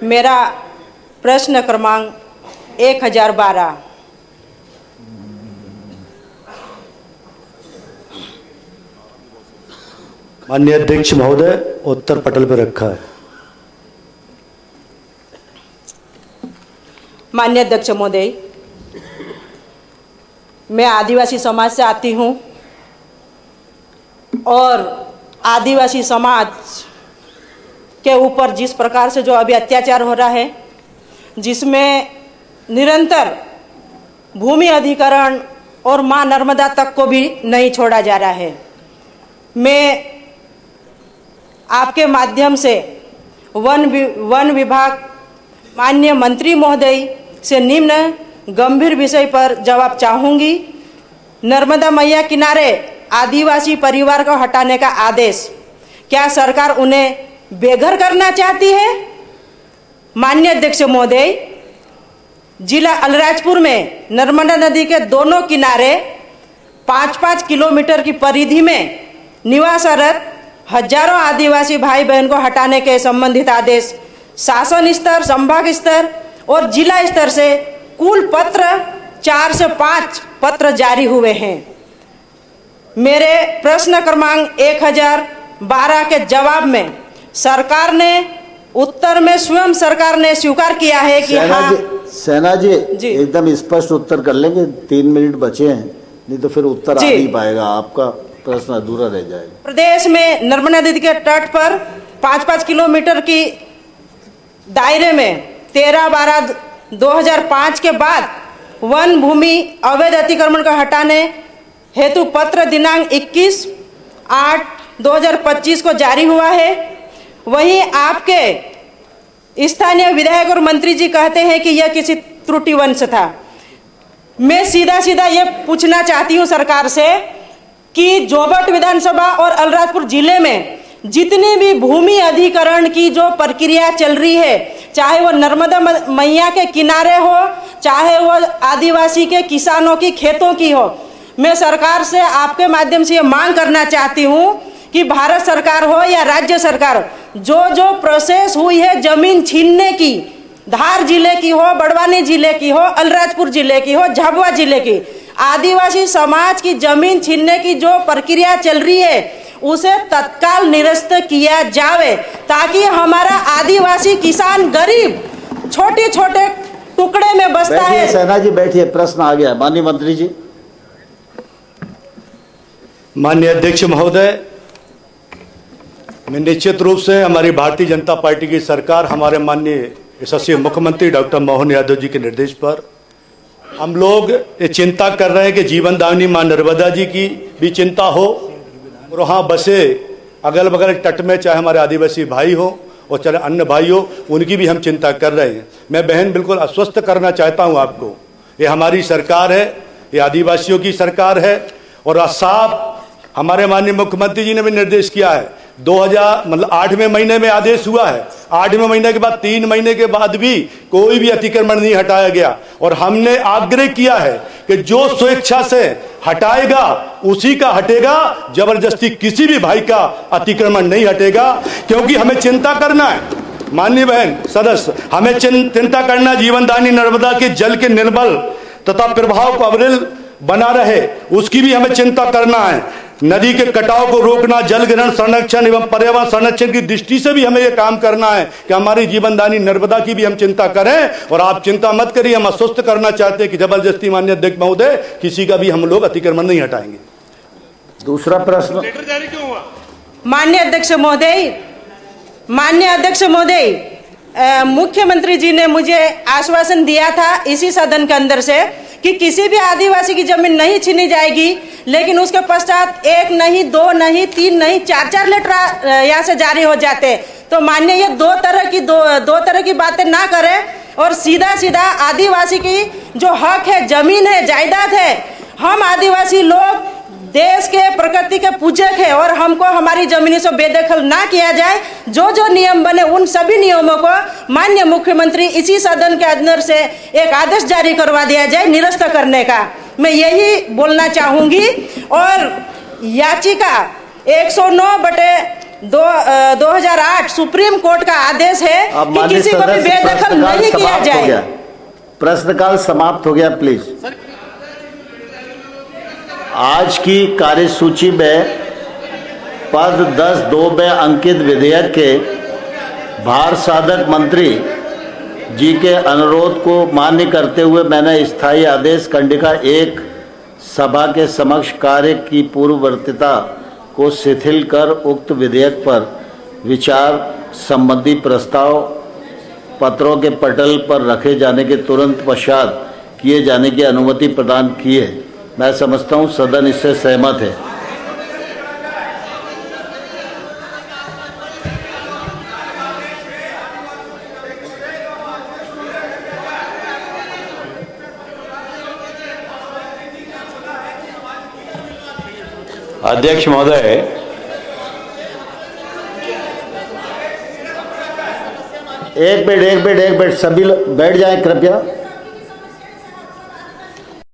मेरा प्रश्न क्रमांक 1012। माननीय अध्यक्ष महोदय, उत्तर पटल पर रखा है। माननीय अध्यक्ष महोदय, मैं आदिवासी समाज से आती हूं और आदिवासी समाज के ऊपर जिस प्रकार से जो अभी अत्याचार हो रहा है, जिसमें निरंतर भूमि अधिग्रहण और मां नर्मदा तक को भी नहीं छोड़ा जा रहा है, मैं आपके माध्यम से वन विभाग माननीय मंत्री महोदय से निम्न गंभीर विषय पर जवाब चाहूंगी। नर्मदा मैया किनारे आदिवासी परिवार को हटाने का आदेश, क्या सरकार उन्हें बेघर करना चाहती है? माननीय अध्यक्ष महोदय, जिला अलीराजपुर में नर्मदा नदी के दोनों किनारे 5-5 किलोमीटर की परिधि में निवासरत हजारों आदिवासी भाई बहन को हटाने के संबंधित आदेश शासन स्तर, संभाग स्तर और जिला स्तर से कुल पत्र 4 से 5 पत्र जारी हुए हैं। मेरे प्रश्न क्रमांक 1012 के जवाब में सरकार ने उत्तर में स्वयं सरकार ने स्वीकार किया है कि सेना जी एकदम स्पष्ट उत्तर कर लेंगे, 3 मिनट बचे हैं, नहीं तो फिर उत्तर आ नहीं पाएगा, आपका प्रश्न अधूरा रह जाएगा। प्रदेश में नर्मदा नदी के तट पर 5-5 किलोमीटर की दायरे में 13/12/2005 के बाद वन भूमि अवैध अतिक्रमण को हटाने हेतु पत्र दिनांक 21/8/2025 को जारी हुआ है। वहीं आपके स्थानीय विधायक और मंत्री जी कहते हैं कि यह किसी त्रुटिवंश था। मैं सीधा ये पूछना चाहती हूं सरकार से कि जोबट विधानसभा और अलीराजपुर जिले में जितनी भी भूमि अधिग्रहण की जो प्रक्रिया चल रही है, चाहे वो नर्मदा मैया के किनारे हो, चाहे वो आदिवासी के किसानों की खेतों की हो, मैं सरकार से आपके माध्यम से ये मांग करना चाहती हूँ कि भारत सरकार हो या राज्य सरकार, जो प्रोसेस हुई है जमीन छीनने की, धार जिले की हो, बड़वानी जिले की हो, अलीराजपुर जिले की हो, झाबुआ जिले की, आदिवासी समाज की जमीन छीनने की जो प्रक्रिया चल रही है उसे तत्काल निरस्त किया जावे, ताकि हमारा आदिवासी किसान गरीब छोटे टुकड़े में बसता है। सेना जी बैठिए, प्रश्न आ गया। माननीय मंत्री जी। माननीय अध्यक्ष महोदय, मैं निश्चित रूप से हमारी भारतीय जनता पार्टी की सरकार, हमारे माननीय यशस्वी मुख्यमंत्री डॉक्टर मोहन यादव जी के निर्देश पर हम लोग ये चिंता कर रहे हैं कि जीवन दायिनी मां नर्मदा जी की भी चिंता हो और वहाँ बसे अगल बगल तट में चाहे हमारे आदिवासी भाई हो और चाहे अन्य भाई हो, उनकी भी हम चिंता कर रहे हैं। मैं बहन बिल्कुल आश्वस्त करना चाहता हूँ आपको, ये हमारी सरकार है, ये आदिवासियों की सरकार है और साफ हमारे माननीय मुख्यमंत्री जी ने भी निर्देश किया है। 8वें महीने में आदेश हुआ है, 8वें महीने के बाद 3 महीने के बाद भी कोई भी अतिक्रमण नहीं हटाया गया और हमने आग्रह किया है कि जो स्वेच्छा से हटाएगा उसी का हटेगा, जबरदस्ती किसी भी भाई का अतिक्रमण नहीं हटेगा, क्योंकि हमें चिंता करना है। माननीय बहन सदस्य, हमें चिंता करना, जीवन दायिनी नर्मदा के जल के निर्मल तथा प्रभाव को अविरल बना रहे, उसकी भी हमें चिंता करना है। नदी के कटाव को रोकना, जल ग्रहण संरक्षण एवं पर्यावरण संरक्षण की दृष्टि से भी हमें यह काम करना है कि हमारी जीवनदायिनी नर्मदा की भी हम चिंता करें। और आप चिंता मत करिए, हम आश्वस्त करना चाहते हैं कि जबरदस्ती माननीय अध्यक्ष महोदय किसी का भी हम लोग अतिक्रमण नहीं हटाएंगे। दूसरा प्रश्न। माननीय अध्यक्ष महोदय, मुख्यमंत्री जी ने मुझे आश्वासन दिया था इसी सदन के अंदर से कि किसी भी आदिवासी की जमीन नहीं छीनी जाएगी, लेकिन उसके पश्चात 1 नहीं, 2 नहीं, 3 नहीं, 4 लेटर यहाँ से जारी हो जाते। तो माननीय ये दो तरह की बातें ना करें और सीधा आदिवासी की जो हक है, जमीन है, जायदाद है, हम आदिवासी लोग देश के प्रकृति के पूजक है और हमको हमारी जमीनों से बेदखल ना किया जाए। जो नियम बने उन सभी नियमों को माननीय मुख्यमंत्री इसी सदन के अंदर से एक आदेश जारी करवा दिया जाए निरस्त करने का, मैं यही बोलना चाहूंगी। और याचिका 109/20 2008 सुप्रीम कोर्ट का आदेश है अब कि माननीय किसी को भी सदस्य, बेदखल प्रश्नकाल नहीं किया समाप्त हो जाए। गया। प्रश्नकाल समाप्त हो गया प्लीज। आज की कार्यसूची में पद 10(2) में अंकित विधेयक के भार साधक मंत्री जी के अनुरोध को मान्य करते हुए मैंने स्थायी आदेश खंडिका 1 सभा के समक्ष कार्य की पूर्ववर्तीता को शिथिल कर उक्त विधेयक पर विचार संबंधी प्रस्ताव पत्रों के पटल पर रखे जाने के तुरंत पश्चात किए जाने की अनुमति प्रदान की है। मैं समझता हूं सदन इससे सहमत है। अध्यक्ष महोदय, एक मिनट सभी लोग बैठ जाएं कृपया।